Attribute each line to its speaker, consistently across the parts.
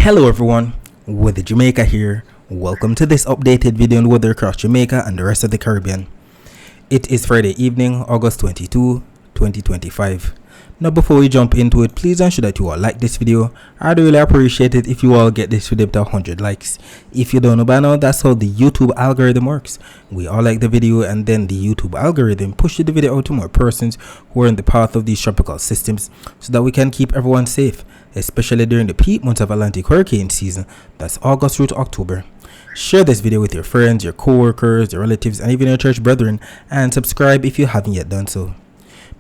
Speaker 1: Hello everyone, Weather Jamaica here. Welcome to this updated video on weather across Jamaica and the rest of the Caribbean. It is Friday evening, August 22, 2025. Now before we jump into it, please ensure that you all like this video. I'd really appreciate it if you all get this video to 100 likes. If you don't know by now, that's how the YouTube algorithm works. We all like the video and then the YouTube algorithm pushes the video out to more persons who are in the path of these tropical systems so that we can keep everyone safe, especially during the peak months of Atlantic hurricane season, that's August through to October. Share this video with your friends, your co-workers, your relatives, and even your church brethren, and subscribe if you haven't yet done so.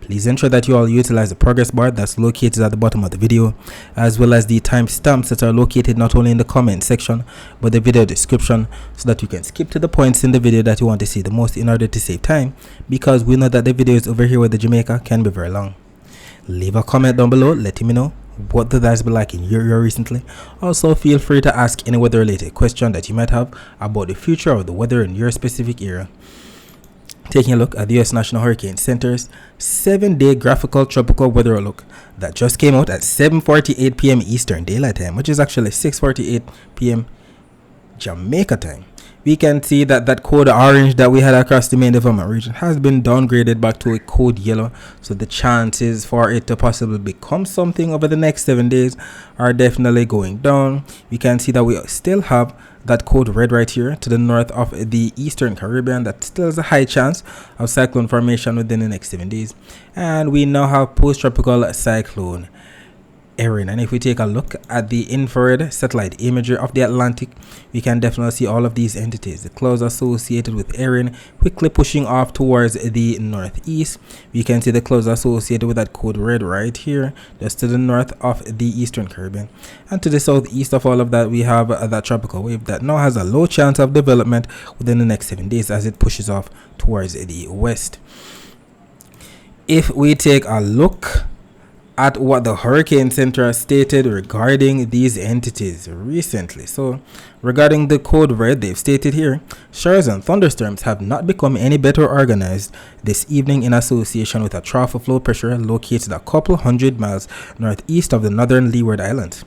Speaker 1: Please ensure that you all utilize the progress bar that's located at the bottom of the video, as well as the timestamps that are located not only in the comment section but the video description, so that you can skip to the points in the video that you want to see the most in order to save time, because we know that the videos over here with the Jamaica can be very long. Leave a comment down below letting me know what the has been like in your area recently. Also, feel free to ask any weather related question that you might have about the future of the weather in your specific area. Taking a look at the U.S. National Hurricane Center's 7-day graphical tropical weather outlook that just came out at 7:48 p.m. Eastern Daylight Time, which is actually 6:48 p.m. Jamaica time. We can see that that code orange that we had across the main development region has been downgraded back to a code yellow, so the chances for it to possibly become something over the next 7 days are definitely going down. We can see that we still have that code red right here to the north of the Eastern Caribbean. That still has a high chance of cyclone formation within the next 7 days, and we now have post-tropical cyclone Erin. And if we take a look at the infrared satellite imagery of the Atlantic, we can definitely see all of these entities, the clouds associated with Erin quickly pushing off towards the northeast. We can see the clouds associated with that code red right here just to the north of the Eastern Caribbean, and to the southeast of all of that we have that tropical wave that now has a low chance of development within the next 7 days as it pushes off towards the west. If we take a look at what the Hurricane Center stated regarding these entities recently. So regarding the code red, they've stated here, showers and thunderstorms have not become any better organized this evening in association with a trough of low pressure located a couple hundred miles northeast of the northern Leeward Islands.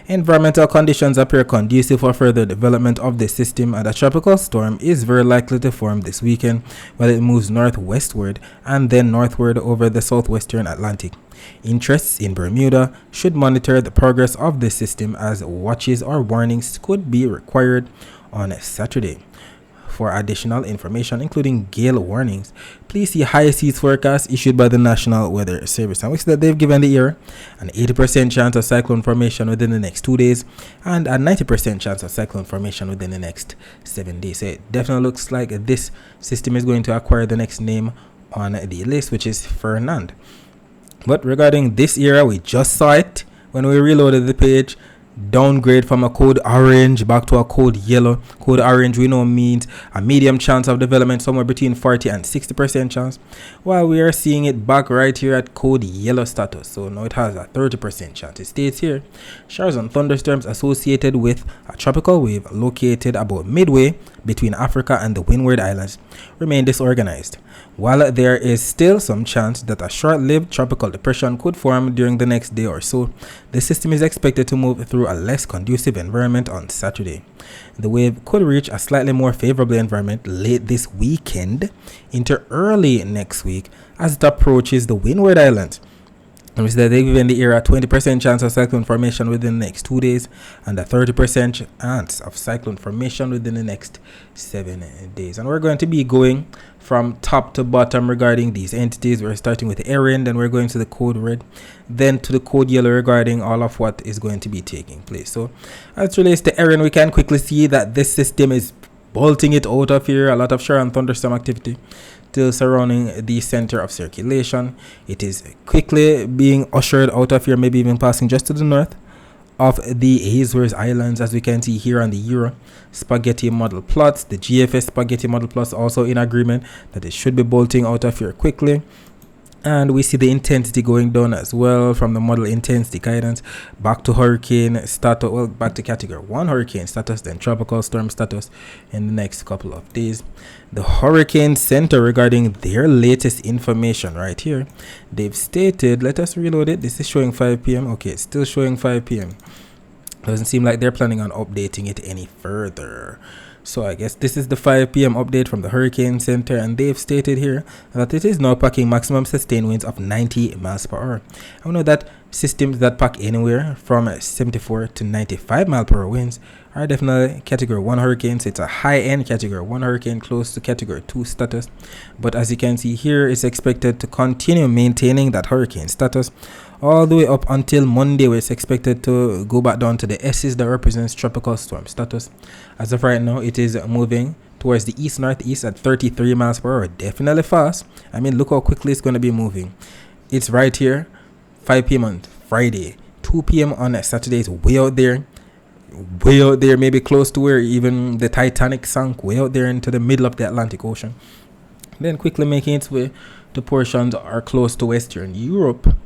Speaker 1: Environmental conditions appear conducive for further development of the system, and a tropical storm is very likely to form this weekend while it moves northwestward and then northward over the southwestern Atlantic. Interests in Bermuda should monitor the progress of the system, as watches or warnings could be required on Saturday. For additional information, including gale warnings, please see high seas forecast issued by the National Weather Service, and we see that they've given the year an 80% chance of cyclone formation within the next 2 days and a 90% chance of cyclone formation within the next 7 days. So it definitely looks like this system is going to acquire the next name on the list, which is Fernand. But regarding this era, we just saw it when we reloaded the page. Downgrade from a code orange back to a code yellow. Code orange we know means a medium chance of development, somewhere between 40 and 60% chance, while we are seeing it back right here at code yellow status. So now it has a 30% chance. It states here, showers and thunderstorms associated with a tropical wave located about midway between Africa and the Windward Islands remain disorganized. While there is still some chance that a short-lived tropical depression could form during the next day or so, the system is expected to move through a less conducive environment on Saturday. The wave could reach a slightly more favorable environment late this weekend into early next week as it approaches the Windward Islands. And they've given the area a 20% chance of cyclone formation within the next 2 days and a 30% chance of cyclone formation within the next 7 days. And we're going to be going from top to bottom regarding these entities. We're starting with Erin, then we're going to the code red, then to the code yellow regarding all of what is going to be taking place. So as it relates to Erin, we can quickly see that this system is bolting it out of here. A lot of shower and thunderstorm activity still surrounding the center of circulation. It is quickly being ushered out of here, maybe even passing just to the north of the Azores Islands, as we can see here on the Euro spaghetti model plots. The GFS spaghetti model plots also in agreement that it should be bolting out of here quickly. And we see the intensity going down as well from the model intensity guidance back to hurricane status, well, back to category 1 hurricane status, then tropical storm status in the next couple of days. The Hurricane Center, regarding their latest information right here, they've stated, let us reload it. This is showing 5 p.m. Okay, it's still showing 5 p.m. Doesn't seem like they're planning on updating it any further. So I guess this is the 5 p.m. update from the Hurricane Center, and they've stated here that it is now packing maximum sustained winds of 90 miles per hour. I know that systems that pack anywhere from 74 to 95 mile per hour winds are definitely category 1 hurricanes. It's a high-end category 1 hurricane close to category 2 status. But as you can see here, it's expected to continue maintaining that hurricane status all the way up until Monday, where it's expected to go back down to the S's that represents tropical storm status. As of right now, it is moving towards the east-northeast at 33 miles per hour. Definitely fast. I mean, look how quickly it's going to be moving. It's right here, 5 p.m. on Friday, 2 p.m. on Saturday. It's way out there, maybe close to where even the Titanic sank, way out there into the middle of the Atlantic Ocean. Then quickly making its way to portions are close to Western Europe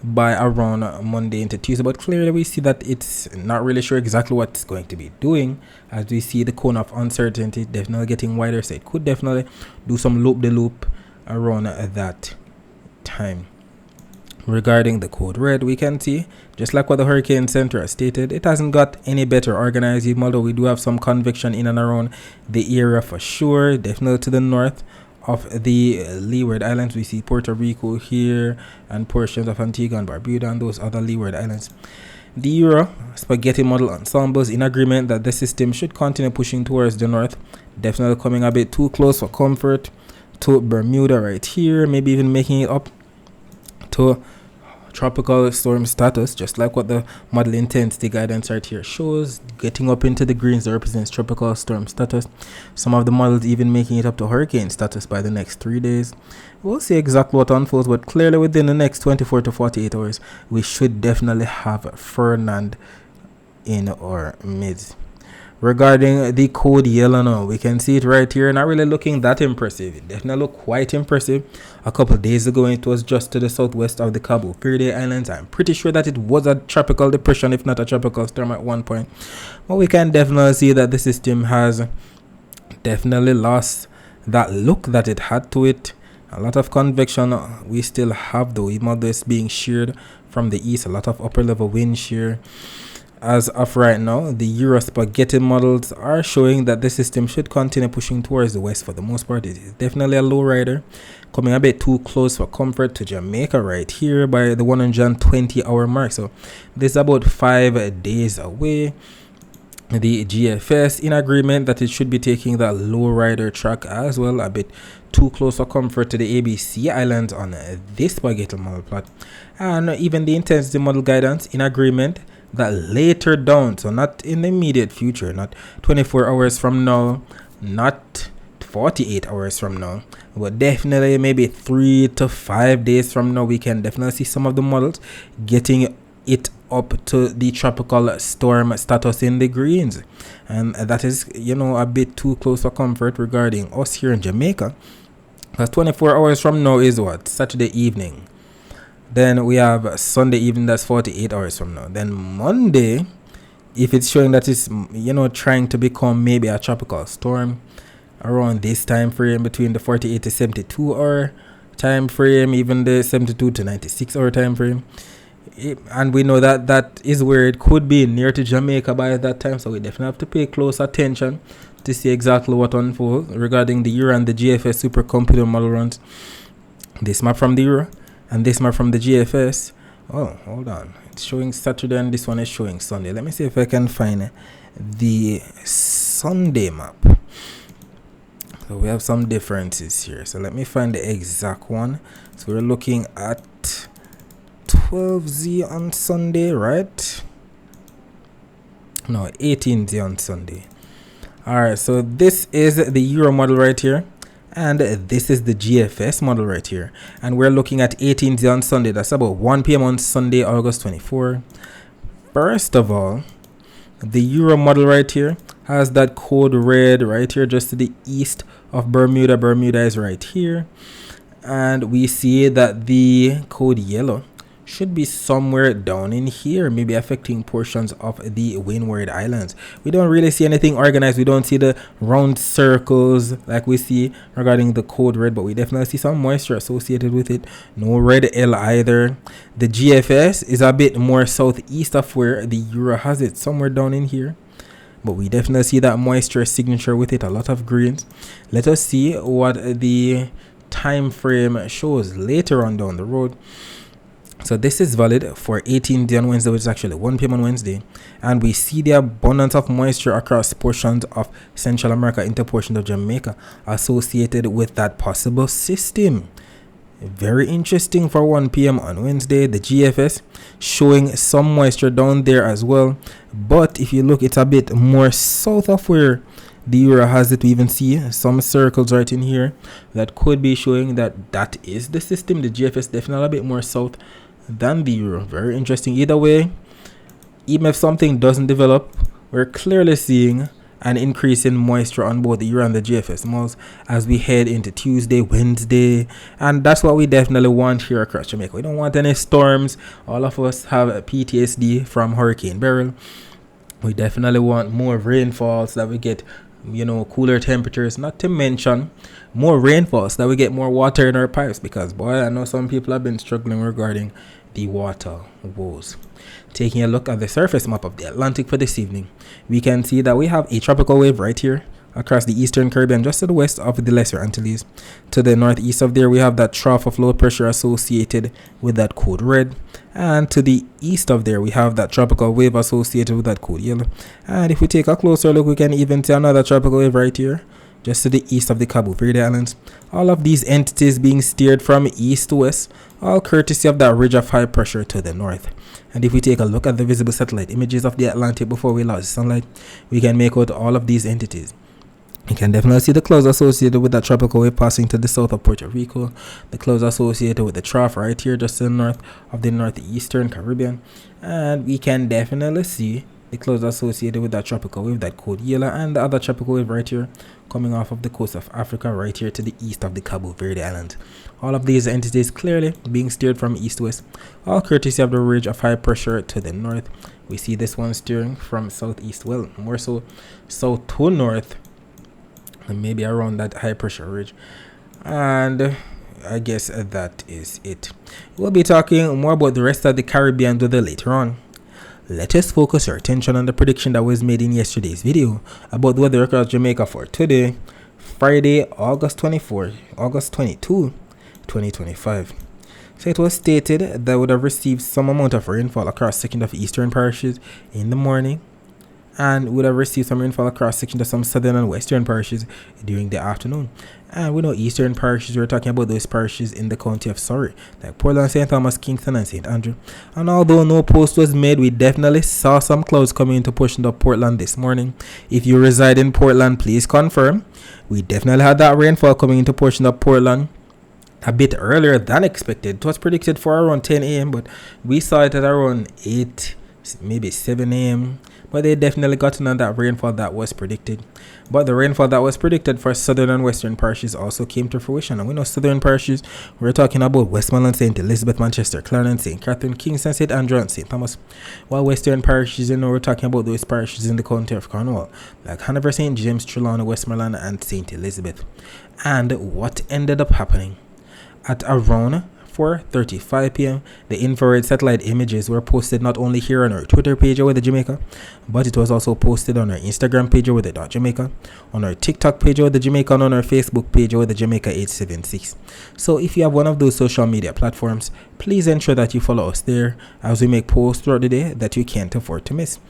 Speaker 1: by around Monday into Tuesday, but clearly we see that it's not really sure exactly what it's going to be doing, as we see the cone of uncertainty definitely getting wider, so it could definitely do some loop-de-loop around that time. Regarding the code red, we can see, just like what the Hurricane Center has stated, it hasn't got any better organized, even although we do have some convection in and around the area for sure, definitely to the north of the Leeward Islands. We see Puerto Rico here and portions of Antigua and Barbuda and those other Leeward Islands. The Euro Spaghetti Model Ensembles in agreement that the system should continue pushing towards the north, definitely coming a bit too close for comfort to Bermuda right here, maybe even making it up to tropical storm status, just like what the model intensity guidance right here shows, getting up into the greens that represents tropical storm status. Some of the models even making it up to hurricane status by the next 3 days. We'll see exactly what unfolds, but clearly within the next 24 to 48 hours we should definitely have Fernand in our midst. Regarding the code yellow now, we can see it right here, not really looking that impressive. It definitely looked quite impressive a couple of days ago. It was just to the southwest of the Cabo Verde Islands. I'm pretty sure that it was a tropical depression, if not a tropical storm at one point. But we can definitely see that the system has definitely lost that look that it had to it. A lot of convection we still have, though, even though it's being sheared from the east. A lot of upper level wind shear. As of right now, the Euro Spaghetti models are showing that the system should continue pushing towards the west for the most part. It is definitely a low rider, coming a bit too close for comfort to Jamaica right here by the 120-hour mark. So this is about 5 days away. The GFS in agreement that it should be taking that low rider track as well, a bit too close for comfort to the ABC Islands on this spaghetti model plot. And even the intensity model guidance in agreement that later down, so not in the immediate future, not 24 hours from now, not 48 hours from now, but definitely maybe 3 to 5 days from now, we can definitely see some of the models getting it up to the tropical storm status in the greens, and that is, a bit too close for comfort regarding us here in Jamaica, because 24 hours from now is what, Saturday evening. Then we have Sunday evening, that's 48 hours from now. Then Monday, if it's showing that it's trying to become maybe a tropical storm around this time frame, between the 48 to 72 hour time frame, even the 72 to 96 hour time frame, and we know that that is where it could be near to Jamaica by that time, so we definitely have to pay close attention to see exactly what unfolds regarding the Euro and the GFS supercomputer model runs. This map from the Euro and this map from the GFS. Oh, hold on, it's showing Saturday and this one is showing Sunday. Let me see if I can find the Sunday map. So we have some differences here, so let me find the exact one. So we're looking at 12Z on Sunday, right? No, 18Z on Sunday. Alright, so this is the Euro model right here, and this is the GFS model right here, and we're looking at 18Z on Sunday. That's about 1 p.m. on Sunday, August 24. First of all, the Euro model right here has that code red right here just to the east of Bermuda. Bermuda is right here, and we see that the code yellow should be somewhere down in here, maybe affecting portions of the Windward Islands. We don't really see anything organized. We don't see the round circles like we see regarding the code red, but we definitely see some moisture associated with it. No red L either. The GFS is a bit more southeast of where the Euro has it, somewhere down in here. But we definitely see that moisture signature with it, a lot of greens. Let us see what the time frame shows later on down the road. So this is valid for 18 day on Wednesday, which is actually 1 p.m. on Wednesday. And we see the abundance of moisture across portions of Central America into portions of Jamaica associated with that possible system. Very interesting for 1 p.m. on Wednesday. The GFS showing some moisture down there as well. But if you look, it's a bit more south of where the Euro has it. We even see some circles right in here that could be showing that that is the system. The GFS definitely a bit more south than the Euro. Very interesting. Either way, even if something doesn't develop, we're clearly seeing an increase in moisture on both the Euro and the GFS modes as we head into Tuesday, Wednesday, and that's what we definitely want here across Jamaica. We don't want any storms. All of us have a PTSD from Hurricane Beryl. We definitely want more rainfall so that we get, cooler temperatures, not to mention more rainfall so that we get more water in our pipes, because boy, I know some people have been struggling regarding the water woes. Taking a look at the surface map of the Atlantic for this evening, we can see that we have a tropical wave right here across the eastern Caribbean, just to the west of the Lesser Antilles. To the northeast of there, we have that trough of low pressure associated with that code red. And to the east of there, we have that tropical wave associated with that code yellow. And if we take a closer look, we can even see another tropical wave right here, just to the east of the Cabo Verde Islands. All of these entities being steered from east to west, all courtesy of that ridge of high pressure to the north. And if we take a look at the visible satellite images of the Atlantic before we lost sunlight, we can make out all of these entities. You can definitely see the clouds associated with that tropical wave passing to the south of Puerto Rico, the clouds associated with the trough right here just to the north of the northeastern Caribbean, and we can definitely see the clouds associated with that tropical wave, that code yellow, and the other tropical wave right here coming off of the coast of Africa right here to the east of the Cabo Verde Islands. All of these entities clearly being steered from east to west, all courtesy of the ridge of high pressure to the north. We see this one steering from southeast, well, more so south to north, and maybe around that high pressure ridge. And I guess that is it. We'll be talking more about the rest of the Caribbean weather later on. Let us focus our attention on the prediction that was made in yesterday's video about the weather across Jamaica for today, Friday, August 22, 2025. So it was stated that we would have received some amount of rainfall across sections of eastern parishes in the morning, and would have received some rainfall across sections of some southern and western parishes during the afternoon. And we know eastern parishes, we're talking about those parishes in the county of Surrey, like Portland, St. Thomas, Kingston, and St. Andrew. And although no post was made, we definitely saw some clouds coming into portions of Portland this morning. If you reside in Portland, please confirm. We definitely had that rainfall coming into portions of Portland a bit earlier than expected. It was predicted for around 10 a.m., but we saw it at around 8, maybe 7 a.m. But they definitely got on that rainfall that was predicted. But the rainfall that was predicted for southern and western parishes also came to fruition. And we know southern parishes, we're talking about Westmoreland, St. Elizabeth, Manchester, Clarendon, St. Catherine, Kingston, St. Andrew, and St. Thomas. While western parishes, we're talking about those parishes in the county of Cornwall, like Hanover, St. James, Trelawney, Westmoreland, and St. Elizabeth. And what ended up happening? At around 4:35 p.m., the infrared satellite images were posted not only here on our Twitter page over the Jamaica, but it was also posted on our Instagram page over the Jamaica, on our TikTok page over the Jamaica, and on our Facebook page over the Jamaica 876. So if you have one of those social media platforms, please ensure that you follow us there as we make posts throughout the day that you can't afford to miss.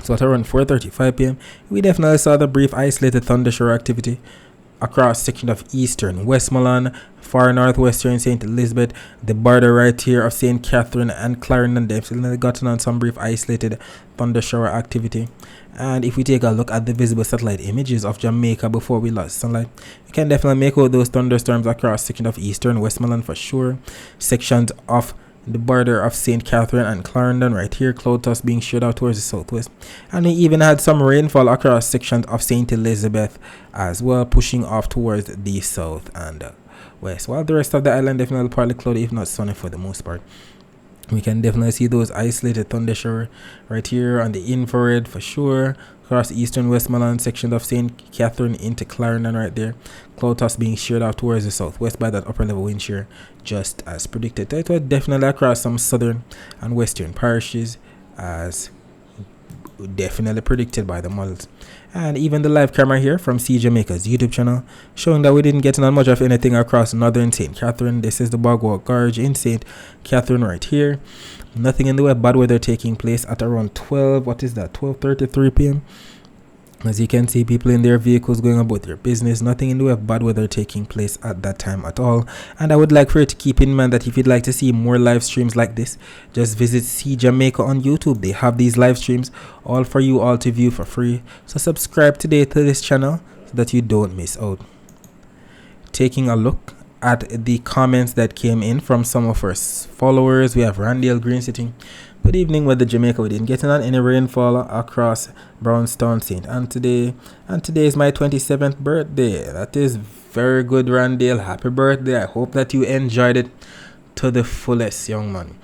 Speaker 1: So at around 4:35 p.m., we definitely saw the brief isolated thunder shower activity across section of eastern Westmoreland, far northwestern St. Elizabeth, the border right here of St. Catherine and Clarendon. They've gotten on some brief isolated thunder shower activity. And if we take a look at the visible satellite images of Jamaica before we lost sunlight, we can definitely make out those thunderstorms across section of eastern Westmoreland for sure, sections of the border of St. Catherine and Clarendon right here, cloud toss being shot out towards the southwest. And we even had some rainfall across sections of St. Elizabeth as well, pushing off towards the south and west, while the rest of the island definitely partly cloudy, if not sunny for the most part. We can definitely see those isolated thunder shower right here on the infrared for sure. Across the eastern Westmoreland section of St. Catherine into Clarendon right there. Cloud toss being sheared out towards the southwest by that upper level wind shear, just as predicted. It was definitely across some southern and western parishes, as definitely predicted by the models. And even the live camera here from C Jamaica's YouTube channel showing that we didn't get on much of anything across northern St. Catherine. This is the Bogwalk Gorge in St. Catherine right here. Nothing in the way of bad weather taking place at around 12:33 p.m. As you can see, people in their vehicles going about their business. Nothing in the way of bad weather taking place at that time at all. And I would like for you to keep in mind that if you'd like to see more live streams like this, just visit C Jamaica on YouTube. They have these live streams all for you all to view for free. So subscribe today to this channel so that you don't miss out. Taking a look at the comments that came in from some of our followers, we have Randall Green sitting. Good evening, weather Jamaica. We didn't get on any rainfall across Brownstown, St. Anthony, and today is my 27th birthday. That is very good, Randall. Happy birthday. I hope that you enjoyed it to the fullest, young man.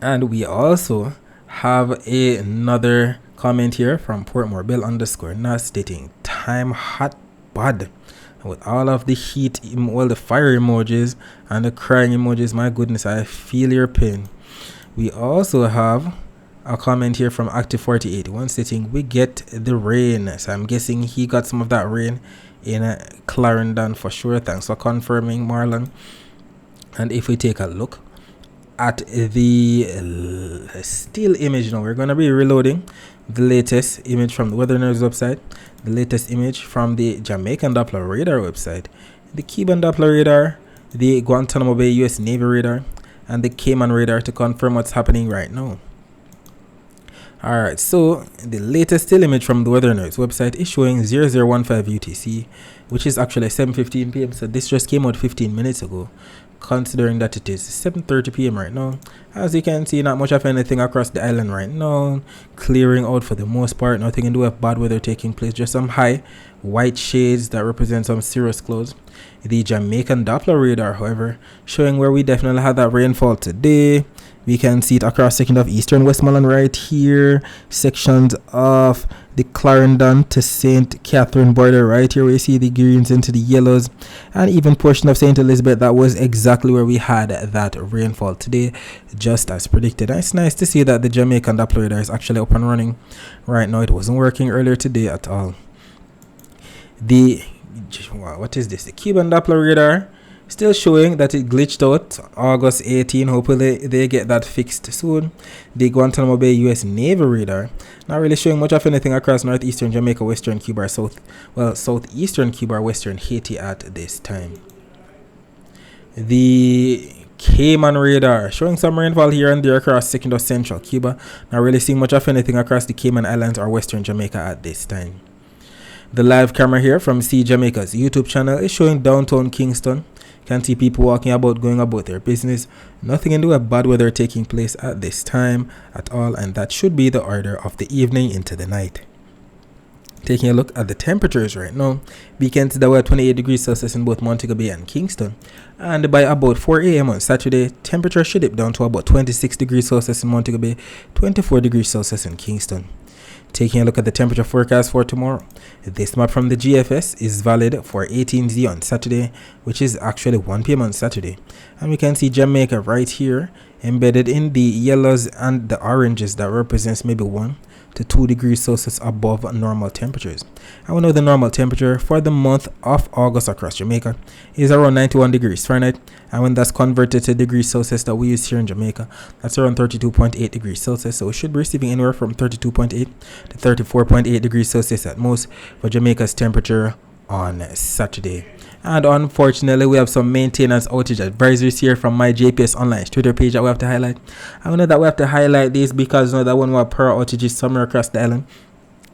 Speaker 1: And we also have another comment here from Portmore Bill _ stating time hot bad. With all of the heat, well, the fire emojis and the crying emojis, my goodness, I feel your pain. We also have a comment here from Active48, stating we get the rain. So I'm guessing he got some of that rain in Clarendon for sure. Thanks for confirming, Marlon. And if we take a look at the still image now, we're going to be reloading the latest image from the Weather Nerds website, the latest image from the Jamaican Doppler radar website, the Cuban Doppler radar, the Guantanamo Bay US Navy radar, and the Cayman radar to confirm what's happening right now. Alright, so the latest still image from the Weather Nerds website is showing 0015 UTC, which is actually 7:15 p.m. So this just came out 15 minutes ago, considering that it is 7:30 p.m. right now. As you can see, not much of anything across the island right now, clearing out for the most part. Nothing in the way of bad weather taking place, just some high white shades that represent some cirrus clouds. The Jamaican Doppler radar, however, showing where we definitely had that rainfall today. We can see it across sections of eastern Westmoreland right here, sections of the Clarendon to St. Catherine border right here, where you see the greens into the yellows, and even portion of St. Elizabeth. That was exactly where we had that rainfall today, just as predicted. And it's nice to see that the Jamaican Doppler radar is actually up and running right now. It wasn't working earlier today at all. What is this? The Cuban Doppler radar still showing that it glitched out August 18. Hopefully they get that fixed soon. The Guantanamo Bay US Navy radar not really showing much of anything across northeastern Jamaica, western Cuba, or southeastern Cuba, or western Haiti at this time. The Cayman radar showing some rainfall here and there across second of central Cuba. Not really seeing much of anything across the Cayman Islands or western Jamaica at this time. The live camera here from C Jamaica's YouTube channel is showing downtown Kingston. Can see people walking about, going about their business. Nothing in the way of bad weather taking place at this time at all, and that should be the order of the evening into the night. Taking a look at the temperatures right now, we can see that we're at 28 degrees Celsius in both Montego Bay and Kingston, and by about 4 a.m. on Saturday, temperature should dip down to about 26 degrees Celsius in Montego Bay, 24 degrees Celsius in Kingston. Taking a look at the temperature forecast for tomorrow, this map from the GFS is valid for 18Z on Saturday, which is actually 1 p.m. on Saturday. And we can see Jamaica right here embedded in the yellows and the oranges that represents maybe 1 to 2 degrees Celsius above normal temperatures. And we know the normal temperature for the month of August across Jamaica is around 91 degrees Fahrenheit, and when that's converted to degrees Celsius that we use here in Jamaica, that's around 32.8 degrees Celsius. So we should be receiving anywhere from 32.8 to 34.8 degrees Celsius at most for Jamaica's temperature on Saturday. And unfortunately, we have some maintenance outage advisories here from my JPS Online Twitter page that we have to highlight. I know that we have to highlight this because that when we have power outages somewhere across the island,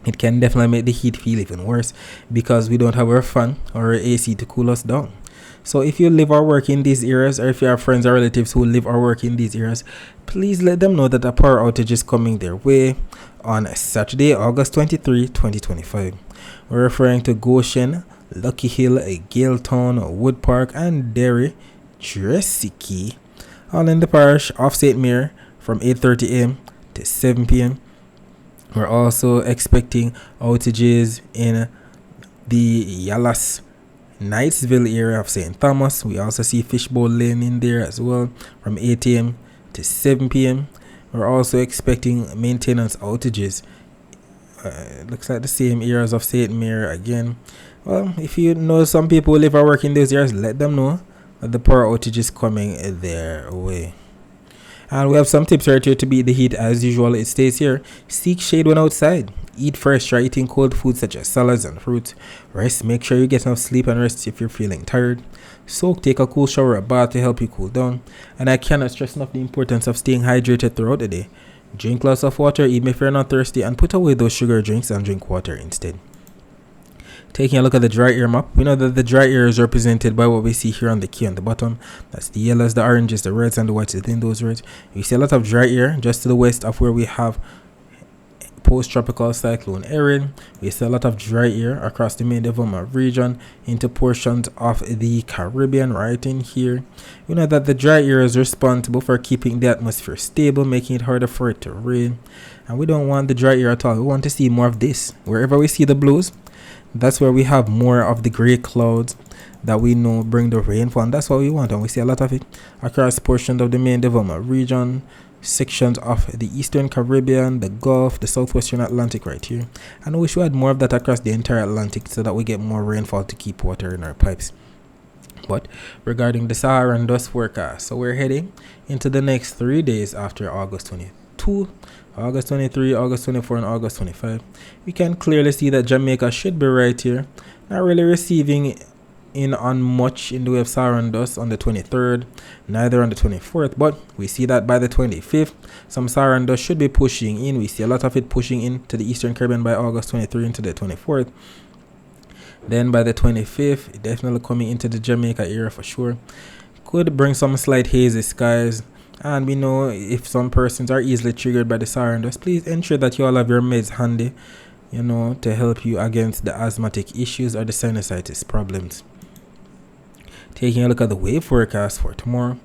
Speaker 1: it can definitely make the heat feel even worse because we don't have our fan or our AC to cool us down. So if you live or work in these areas, or if you have friends or relatives who live or work in these areas, please let them know that a power outage is coming their way on Saturday, August 23, 2025. We're referring to Goshen, Lucky Hill, Galetown, Wood Park, and Derry, Tresiki, all in the parish of St. Mary from 8:30 a.m. to 7 p.m. We're also expecting outages in the Yalas Knightsville area of St. Thomas. We also see Fishbowl Lane in there as well from 8 a.m. to 7 p.m. We're also expecting maintenance outages. Looks like the same areas of St. Mary again. Well, if you know some people who live or work in those areas, let them know that the power outage is coming their way. And we have some tips right here to beat the heat as usual. It stays here: seek shade when outside, eat fresh, try eating cold foods such as salads and fruits, rest, make sure you get enough sleep and rest if you're feeling tired, soak, take a cool shower or bath to help you cool down. And I cannot stress enough the importance of staying hydrated throughout the day. Drink lots of water even if you're not thirsty, and put away those sugar drinks and drink water instead. Taking a look at the dry air map, we know that the dry air is represented by what we see here on the key on the bottom. That's the yellows, the oranges, the reds, and the whites within those reds. We see a lot of dry air just to the west of where we have post-tropical cyclone Erin. We see a lot of dry air across the main development region into portions of the Caribbean right in here. We know that the dry air is responsible for keeping the atmosphere stable, making it harder for it to rain. And we don't want the dry air at all. We want to see more of this. Wherever we see the blues, that's where we have more of the gray clouds that we know bring the rainfall, and that's what we want. And we see a lot of it across portions of the main development region, sections of the Eastern Caribbean, the Gulf, the Southwestern Atlantic right here. And we should add more of that across the entire Atlantic so that we get more rainfall to keep water in our pipes. But regarding the Saharan dust forecast, so we're heading into the next 3 days after August 22, August 23, August 24, and August 25. We can clearly see that Jamaica should be right here, not really receiving in on much in the way of Saharan dust on the 23rd, neither on the 24th, but we see that by the 25th, some Saharan dust should be pushing in. We see a lot of it pushing in to the Eastern Caribbean by August 23 into the 24th. Then by the 25th, definitely coming into the Jamaica area for sure. Could bring some slight hazy skies. And we know if some persons are easily triggered by the Saharan dust, please ensure that you all have your meds handy, to help you against the asthmatic issues or the sinusitis problems. Taking a look at the wave forecast for tomorrow,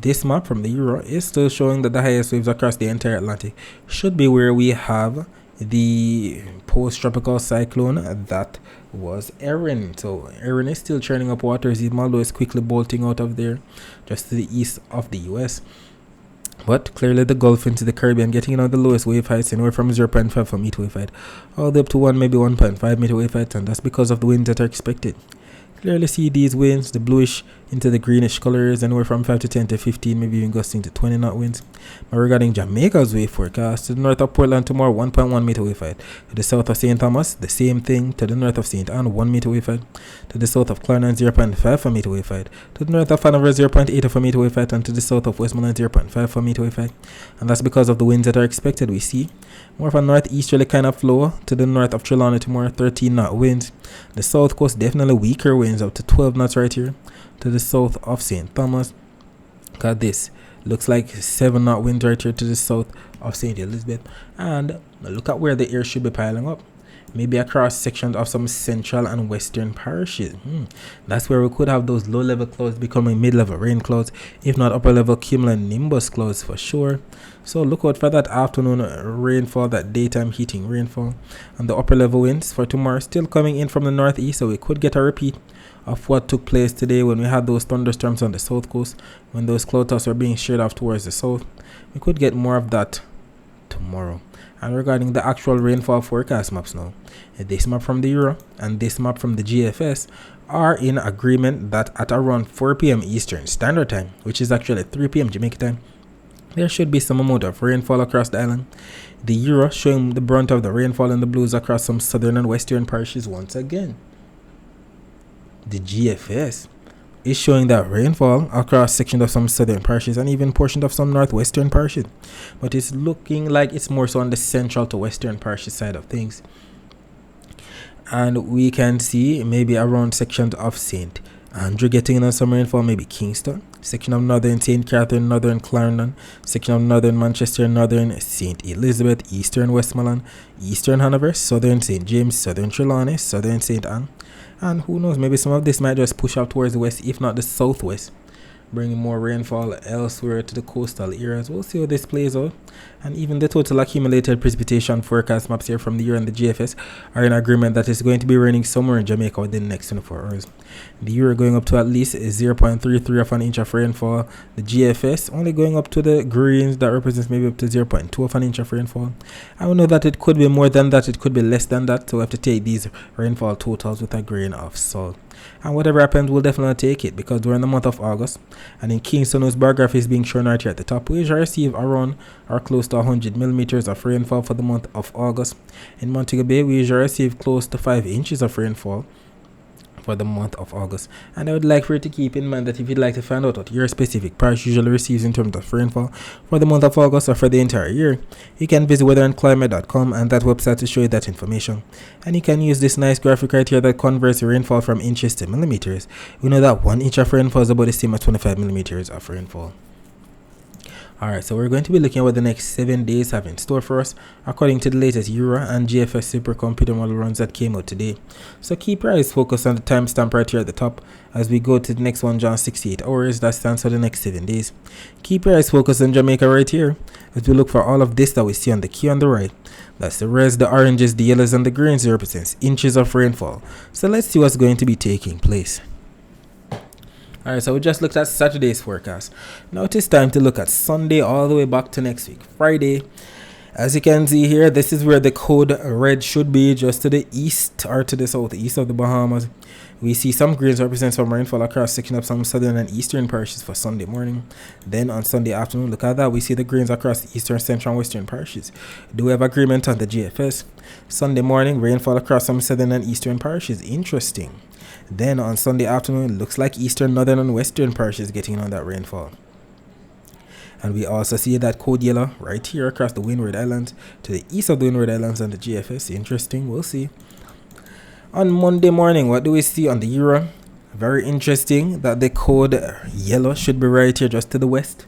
Speaker 1: this map from the Euro is still showing that the highest waves across the entire Atlantic should be where we have the post-tropical cyclone that was Erin. So Erin is still churning up waters, even although it's quickly bolting out of there just to the east of the US. But clearly the Gulf into the Caribbean getting the lowest wave heights anywhere from 0.5 meter wave height all the way up to 1, maybe 1.5 meter wave height, and that's because of the winds that are expected. Clearly see these winds, the bluish into the greenish colors, anywhere from 5 to 10 to 15, maybe even gusting to 20 knot winds. But regarding Jamaica's wave forecast, to the north of Portland tomorrow, 1.1 meter wave height. To the south of St. Thomas, the same thing. To the north of St. Anne, 1 meter wave height. To the south of Clarendon, 0.5 meter wave height. To the north of Hanover, 0.8 meter wave height. And to the south of Westmoreland, 0.5 meter wave height. And that's because of the winds that are expected. We see more of a northeasterly kind of flow to the north of Trelawney tomorrow, 13 knot winds. The south coast, definitely weaker winds up to 12 knots right here. To the south of St. Thomas, got this, looks like 7 knot wind right here to the south of St. Elizabeth. And look at where the air should be piling up, maybe across sections of some central and western parishes. That's where we could have those low level clouds becoming mid-level rain clouds, if not upper level cumulonimbus clouds for sure. So look out for that afternoon rainfall, that daytime heating rainfall. And the upper level winds for tomorrow still coming in from the northeast, so we could get a repeat of what took place today when we had those thunderstorms on the south coast, when those cloud tops were being sheared off towards the south. We could get more of that tomorrow. And regarding the actual rainfall forecast maps now, this map from the Euro and this map from the GFS are in agreement that at around 4 p.m. Eastern Standard Time, which is actually 3 p.m. Jamaica time, there should be some amount of rainfall across the island. The Euro showing the brunt of the rainfall and the blues across some southern and western parishes once again. The GFS is showing that rainfall across sections of some southern parishes and even portions of some northwestern parishes, but it's looking like it's more so on the central to western parishes side of things. And we can see maybe around sections of St. Andrew getting some rainfall, maybe Kingston, section of northern St. Catherine, northern Clarendon, section of northern Manchester, northern St. Elizabeth, eastern Westmoreland, eastern Hanover, southern St. James, southern Trelawney, southern St. Anne. And who knows, maybe some of this might just push out towards the west, if not the southwest, bringing more rainfall elsewhere to the coastal areas. We'll see how this plays out. And even the total accumulated precipitation forecast maps here from the Euro and the GFS are in agreement that it's going to be raining somewhere in Jamaica within the next 24 hours. The Euro going up to at least 0.33 of an inch of rainfall. The GFS only going up to the greens, that represents maybe up to 0.2 of an inch of rainfall. I will know that it could be more than that, it could be less than that, so we have to take these rainfall totals with a grain of salt. And whatever happens, we'll definitely take it, because during the month of August, and in Kingston, whose bar graph is being shown right here at the top, we usually receive around or close to 100 millimeters of rainfall for the month of August. In Montego Bay, we usually receive close to 5 inches of rainfall for the month of August. And I would like for you to keep in mind that if you'd like to find out what your specific parish usually receives in terms of rainfall for the month of August or for the entire year, you can visit weatherandclimate.com, and that website to show you that information. And you can use this nice graphic right here that converts the rainfall from inches to millimeters. We know that 1 inch of rainfall is about the same as 25 millimeters of rainfall. Alright, so we're going to be looking at what the next 7 days have in store for us according to the latest Euro and GFS supercomputer model runs that came out today. So keep your eyes focused on the timestamp right here at the top as we go to the next one, John 68 hours, that stands for the next 7 days. Keep your eyes focused on Jamaica right here as we look for all of this that we see on the key on the right. That's the reds, the oranges, the yellows, and the greens. It represents inches of rainfall. So let's see what's going to be taking place. Alright, so we just looked at Saturday's forecast. Now it is time to look at Sunday all the way back to next week, Friday. As you can see here, this is where the code red should be, just to the east or to the southeast of the Bahamas. We see some greens represent some rainfall across section of some southern and eastern parishes for Sunday morning. Then on Sunday afternoon, look at that, we see the greens across the eastern, central, and western parishes. Do we have agreement on the GFS? Sunday morning, rainfall across some southern and eastern parishes. Interesting. Then on Sunday afternoon, looks like eastern, northern, and western parishes getting on that rainfall. And we also see that code yellow right here across the Windward Islands to the east of the Windward Islands and the GFS. Interesting, we'll see. On Monday morning, what do we see on the Euro? Very interesting that the code yellow should be right here just to the west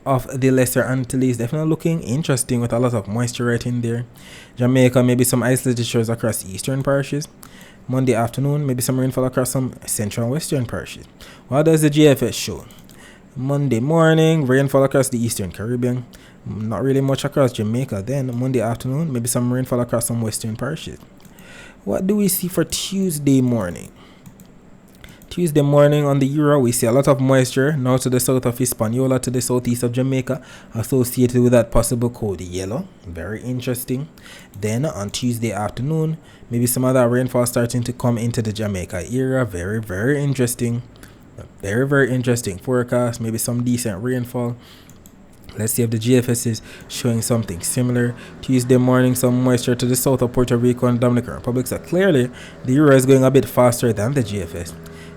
Speaker 1: of the Lesser Antilles. Definitely looking interesting with a lot of moisture right in there. Jamaica, maybe some isolated shores across the eastern parishes. Monday afternoon, maybe some rainfall across some central and western parishes. What does the GFS show? Monday morning, rainfall across the eastern Caribbean. Not really much across Jamaica. Then Monday afternoon, maybe some rainfall across some western parishes. What do we see for Tuesday morning? Tuesday morning on the Euro, we see a lot of moisture now to the south of Hispaniola, to the southeast of Jamaica, associated with that possible code yellow. Very interesting. Then on Tuesday afternoon, maybe some other rainfall starting to come into the Jamaica area. Very, very interesting. Very, very interesting forecast. Maybe some decent rainfall. Let's see if the GFS is showing something similar. Tuesday morning, some moisture to the south of Puerto Rico and Dominican Republic. So clearly, the Euro is going a bit faster than the GFS.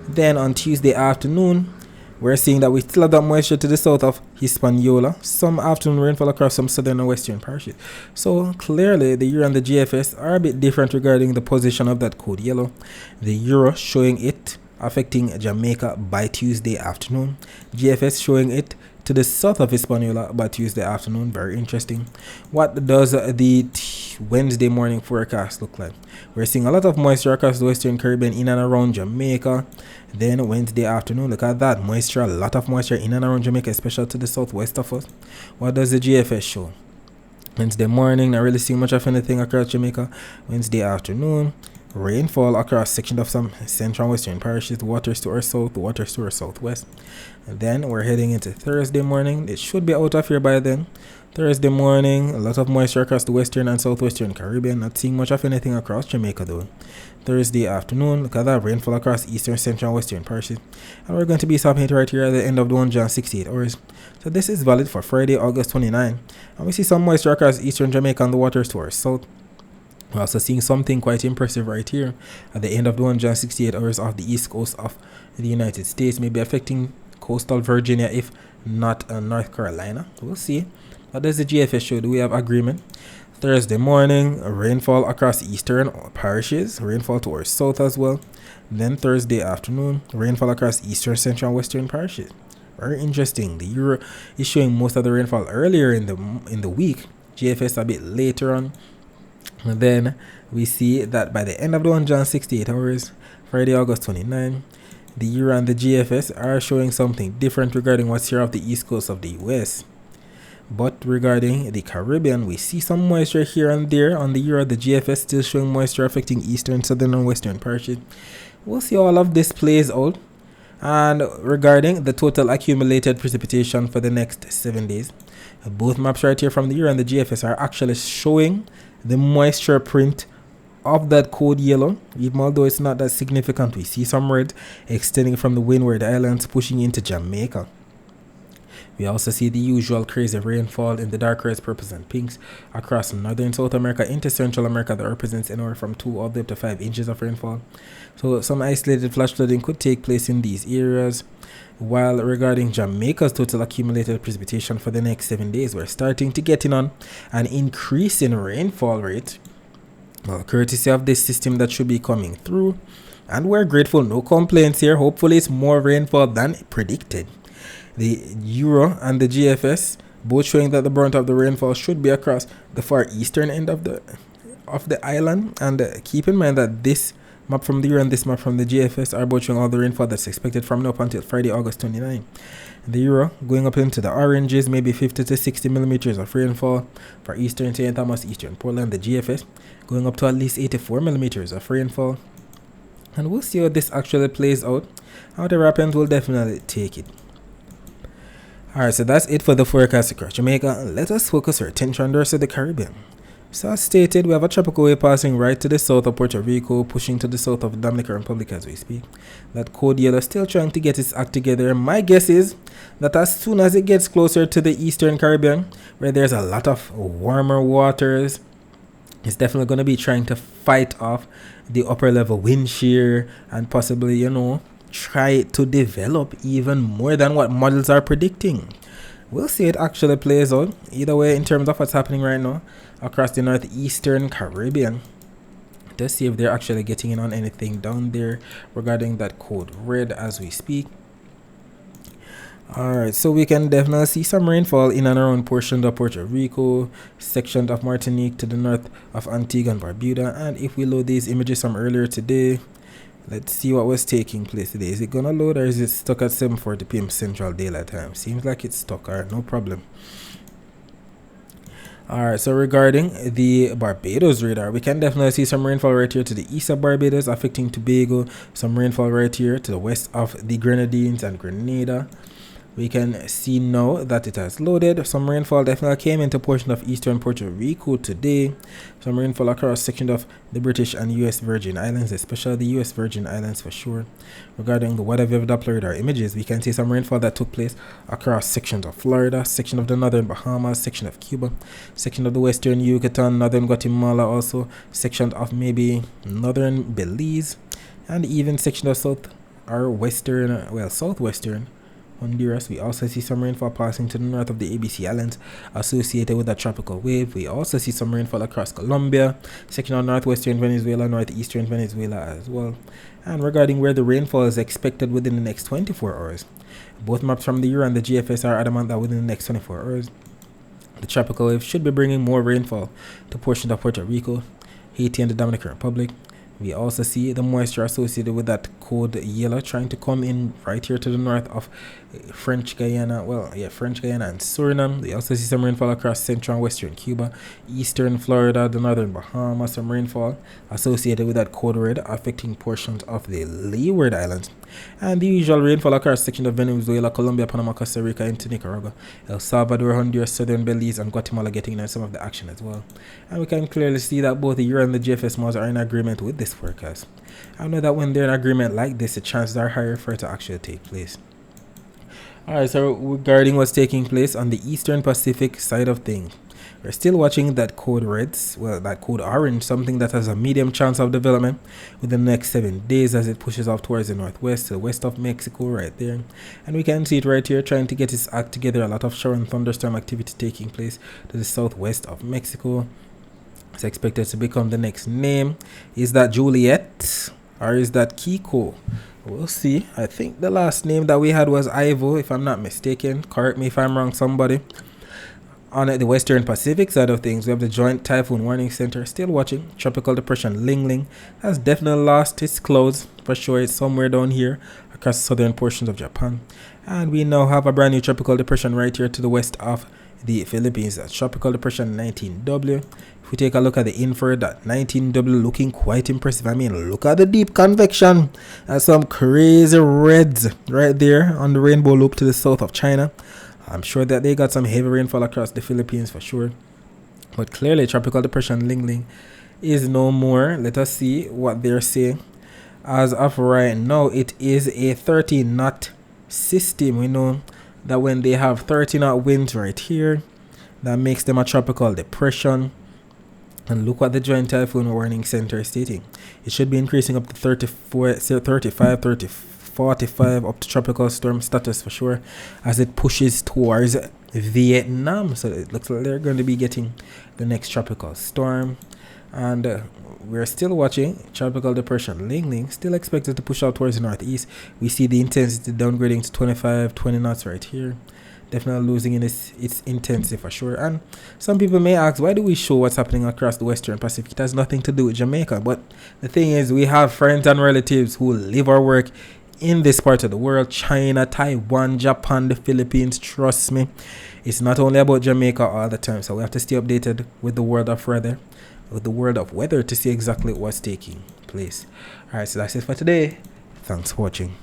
Speaker 1: Then on Tuesday afternoon, we're seeing that we still have that moisture to the south of Hispaniola. Some afternoon rainfall across some southern and western parishes. So clearly, the Euro and the GFS are a bit different regarding the position of that code yellow. The Euro showing it affecting Jamaica by Tuesday afternoon. GFS showing it to the south of Hispaniola by Tuesday afternoon. Very interesting. What does the Wednesday morning forecast look like? We're seeing a lot of moisture across the western Caribbean in and around Jamaica. Then Wednesday afternoon, look at that moisture, a lot of moisture in and around Jamaica, especially to the southwest of us. What does the GFS show? Wednesday morning, not really seeing much of anything across Jamaica. Wednesday afternoon, rainfall across section of some central and western parishes, waters to our south, waters to our southwest. And then we're heading into Thursday morning. It should be out of here by then. Thursday morning, a lot of moisture across the western and southwestern Caribbean. Not seeing much of anything across Jamaica though. Thursday afternoon, look at that rainfall across eastern, central, and western parishes. And we're going to be stopping it right here at the end of the 1 John 68 hours. So this is valid for Friday, August 29. And we see some moisture across eastern Jamaica and the waters to our south. We're also seeing something quite impressive right here at the end of the 1 John 68 hours off the east coast of the United States, maybe affecting coastal Virginia, if not North Carolina. We'll see. What does the GFS show? Do we have agreement? Thursday morning, rainfall across eastern parishes, rainfall to our south as well. Then Thursday afternoon, rainfall across eastern, central, and western parishes. Very interesting. The Euro is showing most of the rainfall earlier in the week. GFS a bit later on. And then we see that by the end of the 1 John 68 hours, Friday, August 29, the Euro and the GFS are showing something different regarding what's here off the east coast of the US. But regarding the Caribbean, we see some moisture here and there on the Euro. The GFS still showing moisture affecting eastern, southern, and western parishes. We'll see all of this plays out. And regarding the total accumulated precipitation for the next 7 days, both maps right here from the Euro and the GFS are actually showing the moisture print of that code yellow. Even although it's not that significant, we see some red extending from the Windward Islands pushing into Jamaica. We also see the usual crazy rainfall in the dark reds, purples, and pinks across northern South America into Central America that represents anywhere from 2 all the way up to 5 inches of rainfall. So some isolated flash flooding could take place in these areas. While regarding Jamaica's total accumulated precipitation for the next 7 days, we're starting to get in on an increase in rainfall rate. Well, courtesy of this system that should be coming through. And we're grateful, no complaints here. Hopefully it's more rainfall than predicted. The Euro and the GFS both showing that the brunt of the rainfall should be across the far eastern end of the island. And keep in mind that this map from the Euro and this map from the GFS are both showing all the rainfall that's expected from now up until Friday, August 29. The Euro going up into the oranges, maybe 50 to 60 millimeters of rainfall for eastern St. Thomas, eastern Portland. The GFS going up to at least 84 millimeters of rainfall. And we'll see how this actually plays out. Whatever happens, we'll definitely take it. Alright, so that's it for the forecast across Jamaica. Let us focus our attention on the rest of the Caribbean. So as stated, we have a tropical wave passing right to the south of Puerto Rico, pushing to the south of the Dominican Republic as we speak. That code yellow still trying to get its act together. My guess is that as soon as it gets closer to the eastern Caribbean, where there's a lot of warmer waters, it's definitely going to be trying to fight off the upper level wind shear and possibly, try to develop even more than what models are predicting. We'll see it actually plays out. Either way, in terms of what's happening right now across the northeastern Caribbean, to see if they're actually getting in on anything down there regarding that code red as we speak. Alright, so we can definitely see some rainfall in and around portions of Puerto Rico, sections of Martinique to the north of Antigua and Barbuda. And if we load these images from earlier today, let's see what was taking place today. Is it gonna load or is it stuck at 7:40 p.m. Central Daylight Time? Seems like it's stuck. Alright, no problem. Alright, so regarding the Barbados radar, we can definitely see some rainfall right here to the east of Barbados affecting Tobago, some rainfall right here to the west of the Grenadines and Grenada. We can see now that it has loaded. Some rainfall definitely came into portion of eastern Puerto Rico today. Some rainfall across sections of the British and US Virgin Islands, especially the US Virgin Islands for sure. Regarding the weather wave Doppler radar images, we can see some rainfall that took place across sections of Florida, section of the northern Bahamas, section of Cuba, section of the western Yucatan, northern Guatemala also, section of maybe northern Belize, and even section of southwestern Honduras. We also see some rainfall passing to the north of the ABC Islands associated with a tropical wave. We also see some rainfall across Colombia, section of northwestern Venezuela, northeastern Venezuela as well. And regarding where the rainfall is expected within the next 24 hours, both maps from the Euro and the GFS are adamant that within the next 24 hours, the tropical wave should be bringing more rainfall to portions of Puerto Rico, Haiti, and the Dominican Republic. We also see the moisture associated with that code yellow trying to come in right here to the north of French Guyana and Suriname. We also see some rainfall across central and western Cuba, eastern Florida, the northern Bahamas, some rainfall associated with that code red affecting portions of the Leeward Islands, and the usual rainfall across sections of Venezuela, Colombia, Panama, Costa Rica, into Nicaragua, El Salvador, Honduras, southern Belize, and Guatemala getting in some of the action as well. And we can clearly see that both the Euro and the GFS models are in agreement with this forecast. I know that when they're in agreement like this, the chances are higher for it to actually take place. Alright, so regarding what's taking place on the eastern Pacific side of things, we're still watching that code that code orange, something that has a medium chance of development within the next 7 days as it pushes off towards the northwest, to the west of Mexico right there. And we can see it right here trying to get its act together. A lot of shower and thunderstorm activity taking place to the southwest of Mexico. It's expected to become the next name. Is that Juliet or is that Kiko? We'll see. I think the last name that we had was Ivo, if I'm not mistaken. Correct me if I'm wrong, somebody. On the western Pacific side of things, we have the Joint Typhoon Warning Center still watching. Tropical Depression Ling Ling has definitely lost its clouds for sure. It's somewhere down here across the southern portions of Japan. And we now have a brand new tropical depression right here to the west of the Philippines. That's Tropical Depression 19W. If we take a look at the infrared, that 19W looking quite impressive. I mean, look at the deep convection. That's some crazy reds right there on the rainbow loop to the south of China. I'm sure that they got some heavy rainfall across the Philippines for sure. But clearly, Tropical Depression Ling Ling is no more. Let us see what they're saying. As of right now, it is a 30 knot system. We know that when they have 30 knot winds right here, that makes them a tropical depression. And look what the Joint Typhoon Warning Center is stating. It should be increasing up to 34, 35, 30, 45 up to tropical storm status for sure as it pushes towards Vietnam. So it looks like they're going to be getting the next tropical storm. And we're still watching Tropical Depression Ling Ling, still expected to push out towards the northeast. We see the intensity downgrading to 25, 20 knots right here. Definitely losing in its intensity for sure. And some people may ask, why do we show what's happening across the Western Pacific? It has nothing to do with Jamaica. But the thing is, we have friends and relatives who live or work in this part of the world. China, Taiwan, Japan, the Philippines. Trust me, it's not only about Jamaica all the time. So we have to stay updated with the world of weather to see exactly what's taking place. Alright, so that's it for today. Thanks for watching.